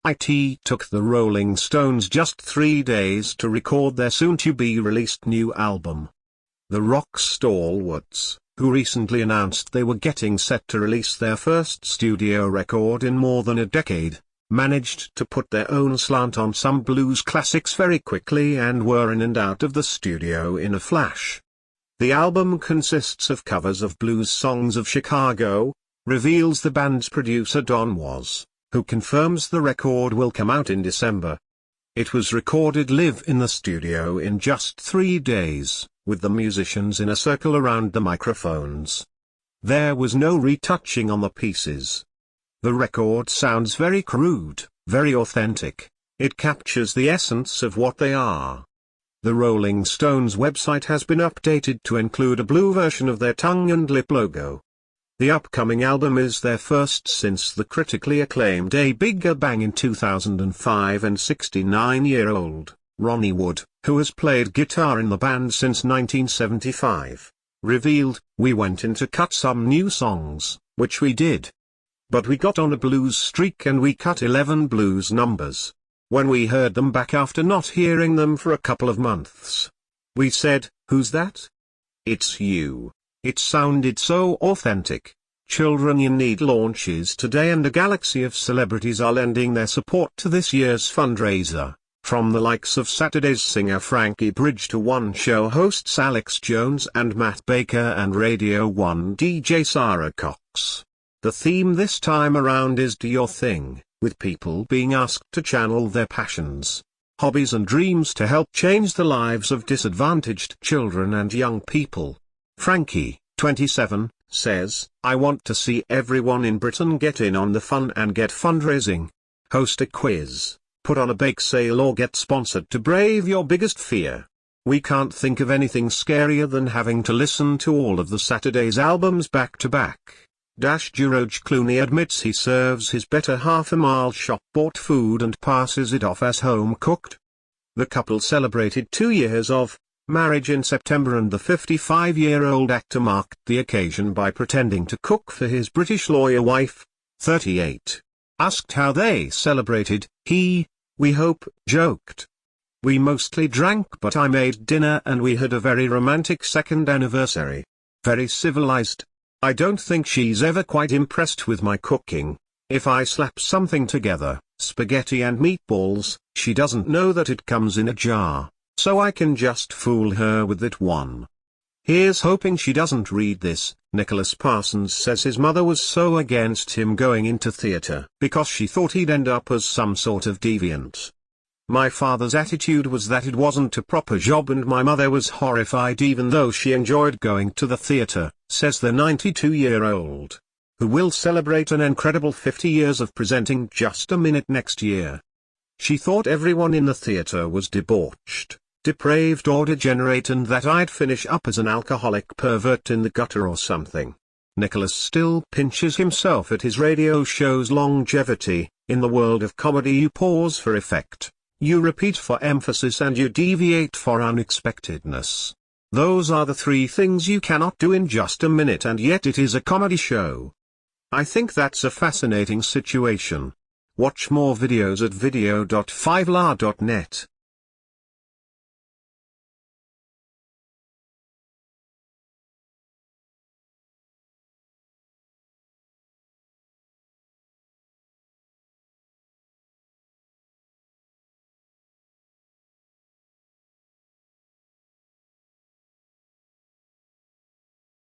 It took the Rolling Stones just 3 days to record their soon-to-be-released new album. The rock stalwarts, who recently announced they were getting set to release their first studio record in more than a decade, managed to put their own slant on some blues classics very quickly and were in and out of the studio in a flash. The album consists of covers of blues songs of Chicago, reveals the band's producer Don Was, who confirms the record will come out in December. It was recorded live in the studio in just 3 days, with the musicians in a circle around the microphones. There was no retouching on the pieces. The record sounds very crude, very authentic. It captures the essence of what they are. The Rolling Stones website has been updated to include a blue version of their tongue and lip logo. The upcoming album is their first since the critically acclaimed A Bigger Bang in 2005, and 69-year-old Ronnie Wood, who has played guitar in the band since 1975, revealed, "We went in to cut some new songs, which we did. But we got on a blues streak and we cut 11 blues numbers. When we heard them back after not hearing them for a couple of months, we said, 'Who's that?' It's you. It sounded so authentic. Children in Need launches today and a galaxy of celebrities are lending their support to this year's fundraiser, from the likes of Saturday's singer Frankie Bridge to One Show hosts Alex Jones and Matt Baker and Radio 1 DJ Sarah Cox. The theme this time around is Do Your Thing, with people being asked to channel their passions, hobbies and dreams to help change the lives of disadvantaged children and young people. Frankie, 27, says, "I want to see everyone in Britain get in on the fun and get fundraising. Host a quiz, put on a bake sale or get sponsored to brave your biggest fear. We can't think of anything scarier than having to listen to all of the Saturday's albums back to back." George Clooney admits he serves his better half a mile shop-bought food and passes it off as home-cooked. The couple celebrated 2 years of marriage in September, and the 55-year-old actor marked the occasion by pretending to cook for his British lawyer wife, 38. Asked how they celebrated, we hope, joked. "We mostly drank, but I made dinner and we had a very romantic second anniversary. Very civilized. I don't think she's ever quite impressed with my cooking. If I slap something together, spaghetti and meatballs, she doesn't know that it comes in a jar. So I can just fool her with it one." Here's hoping she doesn't read this. Nicholas Parsons says his mother was so against him going into theatre because she thought he'd end up as some sort of deviant. "My father's attitude was that it wasn't a proper job and my mother was horrified even though she enjoyed going to the theatre," says the 92-year-old, who will celebrate an incredible 50 years of presenting Just a Minute next year. "She thought everyone in the theatre was debauched, depraved or degenerate, and that I'd finish up as an alcoholic pervert in the gutter or something." Nicholas still pinches himself at his radio show's longevity. "In the world of comedy you pause for effect, you repeat for emphasis, and you deviate for unexpectedness. Those are the 3 things you cannot do in Just a Minute, and yet it is a comedy show. I think that's a fascinating situation." Watch more videos at video.5la.net.